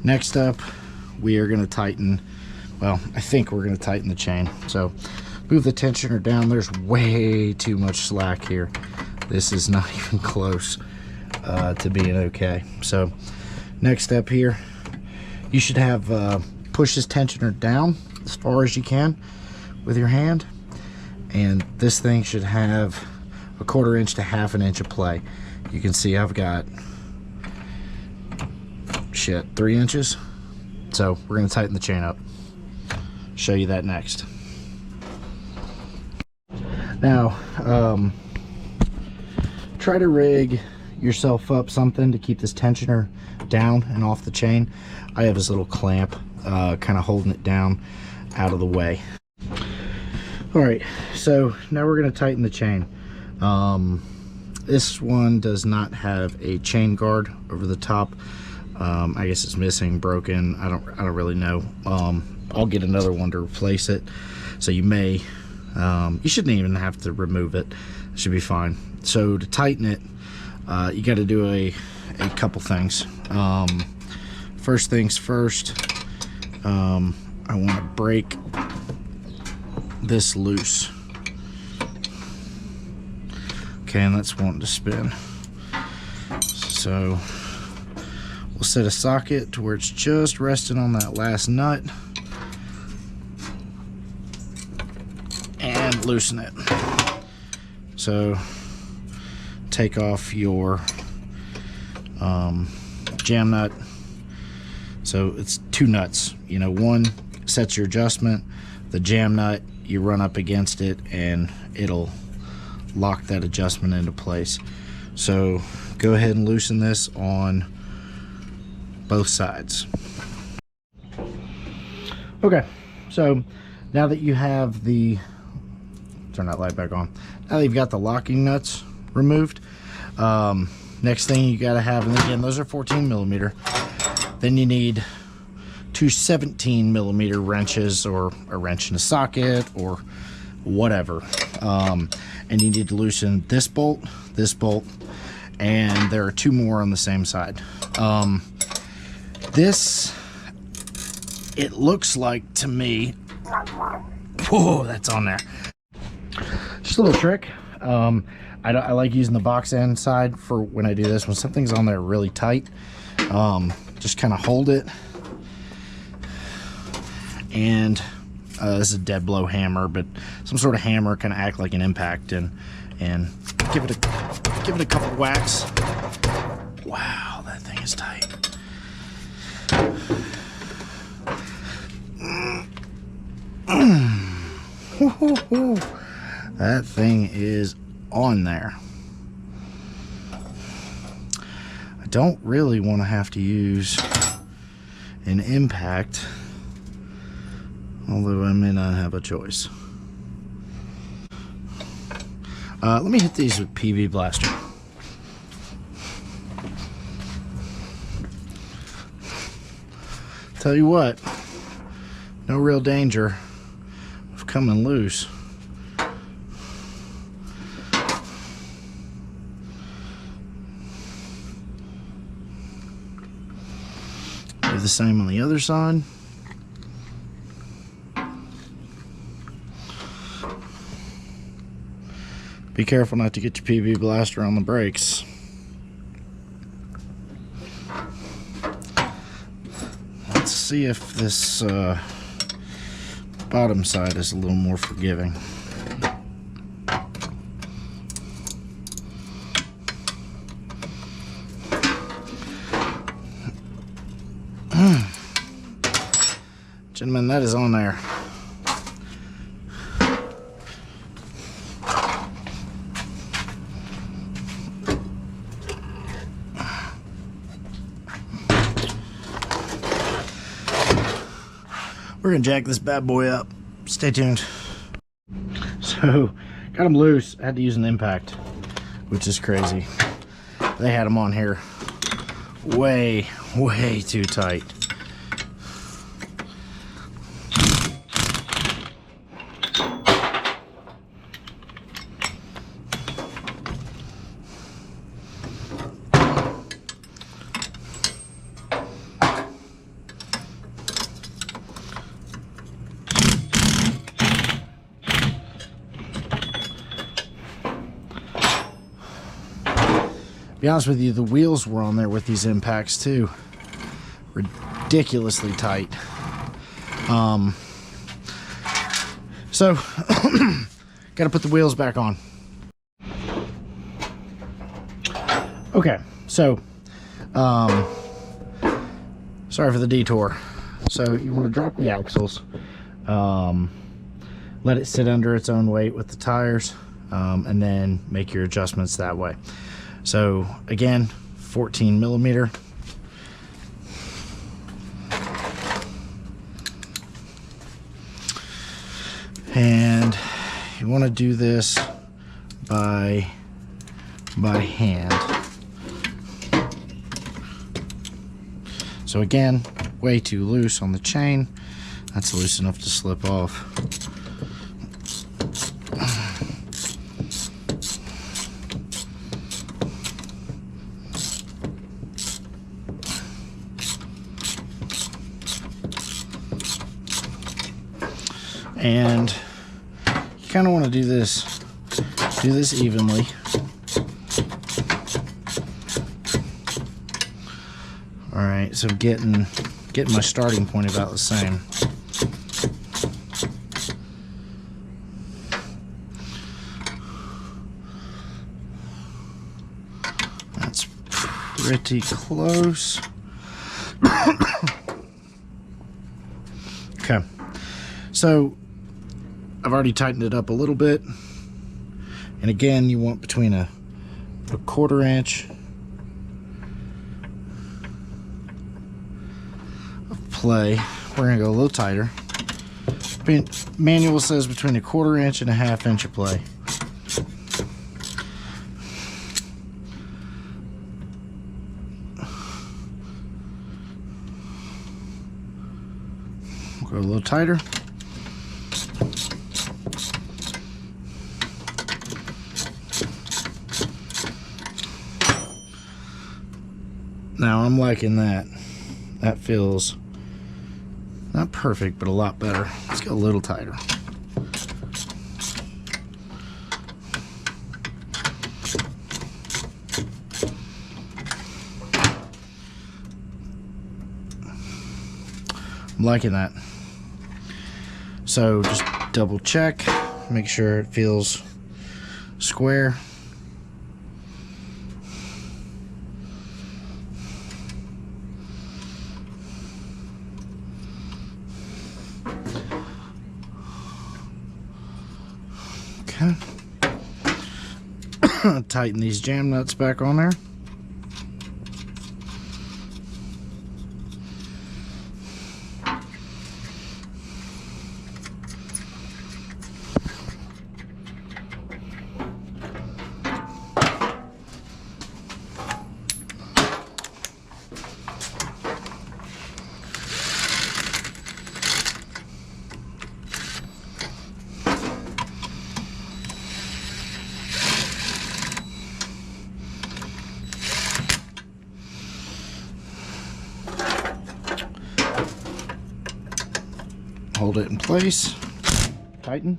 Next up, we are going to tighten, well, I think we're going to tighten the chain. So move the tensioner down. There's way too much slack here. This is not even close to being okay. So next step here, you should have push this tensioner down as far as you can with your hand, and this thing should have a 1/4 inch to 1/2 inch of play. You can see I've got 3 inches. So we're going to tighten the chain up. Show you that next. Now try to rig yourself up something to keep this tensioner down and off the chain. I have this little clamp kind of holding it down out of the way. Alright, so now we're going to tighten the chain. This one does not have a chain guard over the top. I guess it's missing, broken. I don't really know. I'll get another one to replace it. So you may, you shouldn't even have to remove it. It should be fine. So to tighten it, you got to do a couple things. First things first, I want to break this loose. Okay, and that's wanting to spin. So we'll set a socket to where it's just resting on that last nut and loosen it. So take off your jam nut. So it's 2 nuts. You know, one sets your adjustment. The jam nut, you run up against it and it'll lock that adjustment into place. So go ahead and loosen this on both sides. Okay, so now that you have the, turn that light back on, now that you've got the locking nuts removed, next thing you got to have, and again those are 14mm, then you need 2 17mm wrenches, or a wrench in a socket or whatever, and you need to loosen this bolt, and there are 2 more on the same side. This, it looks like to me, whoa, that's on there. Just a little trick. I like using the box end side for when I do this. When something's on there really tight, just kind of hold it, and this is a dead blow hammer, but some sort of hammer kind of act like an impact, and give it a couple whacks. Wow, that thing is tight. That thing is on there. I don't really want to have to use an impact, although I may not have a choice. Let me hit these with PV Blaster. Tell you what, no real danger of coming loose. Do the same on the other side. Be careful not to get your PV Blaster on the brakes. Let's see if this bottom side is a little more forgiving. Gentlemen, that is on there. We're gonna jack this bad boy up. Stay tuned. So, got them loose. I had to use an impact, which is crazy. They had them on here way too tight. be honest with you, the wheels were on there with these impacts too. Ridiculously tight. So gotta put the wheels back on. Okay, so sorry for the detour. So you want to drop the axles, let it sit under its own weight with the tires, and then make your adjustments that way. So again, 14 millimeter. And you want to do this by hand. So again, way too loose on the chain. That's loose enough to slip off. And you kind of want to do this evenly. All right, so getting my starting point about the same. That's pretty close. Okay, so I've already tightened it up a little bit, and again, you want between a 1/4 inch of play. We're gonna go a little tighter. Manual says between a 1/4 inch and a 1/2 inch of play. Go a little tighter. Now I'm liking that. That feels not perfect, but a lot better. Let's go a little tighter. I'm liking that. So just double check, make sure it feels square. Okay. Tighten these jam nuts back on there. Hold it in place, tighten.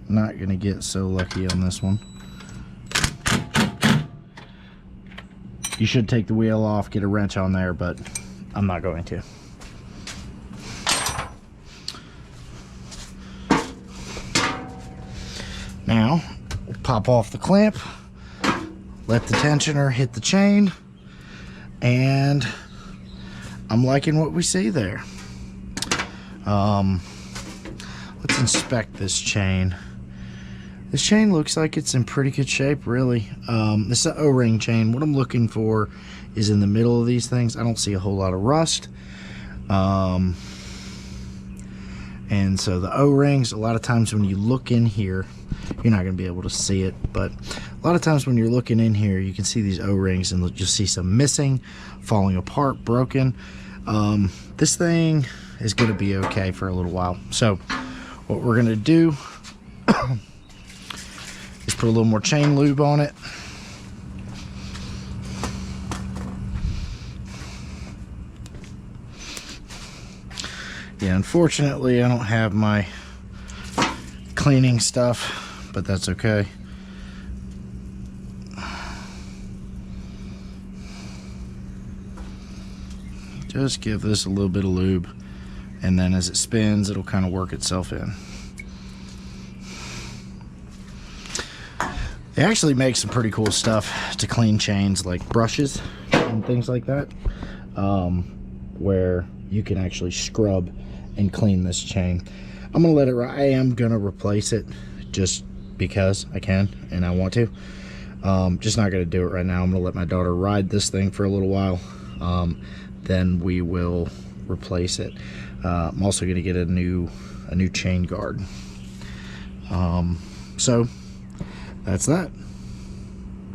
Not gonna get so lucky on this one. You should take the wheel off, get a wrench on there, but I'm not going to. Now, pop off the clamp, let the tensioner hit the chain, and I'm liking what we see there. Let's inspect this chain. This chain looks like it's in pretty good shape, really. This is an O-ring chain. What I'm looking for is in the middle of these things. I don't see a whole lot of rust. And so the O-rings, a lot of times when you look in here, you're not going to be able to see it, but a lot of times when you're looking in here, you can see these O-rings and you'll see some missing, falling apart, broken. This thing is going to be okay for a little while. So what we're going to do is put a little more chain lube on it. Yeah, unfortunately, I don't have my cleaning stuff, but that's okay. Just give this a little bit of lube, and then as it spins, it'll kind of work itself in. They actually make some pretty cool stuff to clean chains, like brushes and things like that, where you can actually scrub and clean this chain. I'm gonna let it ride. I am gonna replace it just because I can and I want to. Just not gonna do it right now. I'm gonna let my daughter ride this thing for a little while, then we will replace it. I'm also gonna get a new chain guard. So that's that.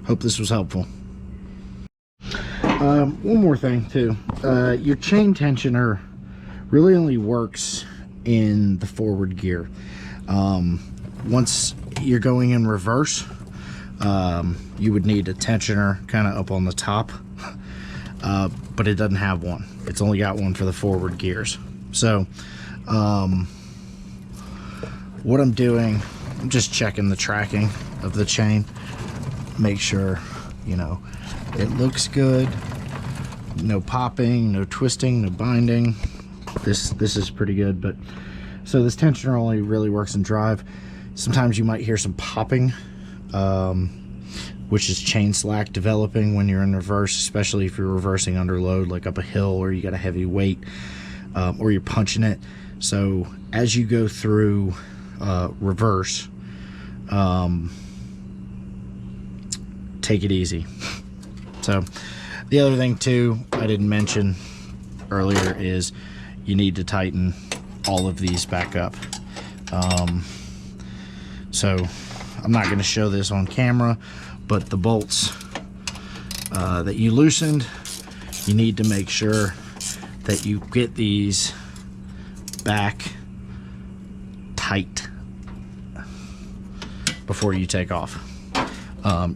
Hope this was helpful. One more thing too. Your chain tensioner really only works in the forward gear. Once you're going in reverse, you would need a tensioner kind of up on the top, but it doesn't have one. It's only got one for the forward gears. So what I'm doing, I'm just checking the tracking of the chain, make sure, you know, it looks good, no popping, no twisting, no binding. This is pretty good. But so this tensioner only really works in drive. Sometimes you might hear some popping, which is chain slack developing when you're in reverse, especially if you're reversing under load, like up a hill or you got a heavy weight, or you're punching it. So as you go through reverse, take it easy. So the other thing too I didn't mention earlier is you need to tighten all of these back up. So I'm not going to show this on camera, but the bolts that you loosened, you need to make sure that you get these back tight before you take off.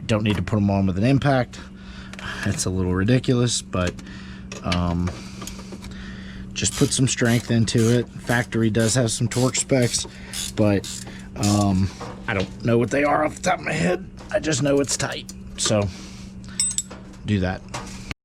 Don't need to put them on with an impact. That's a little ridiculous, but just put some strength into it. Factory does have some torque specs, but I don't know what they are off the top of my head. I just know it's tight, so do that.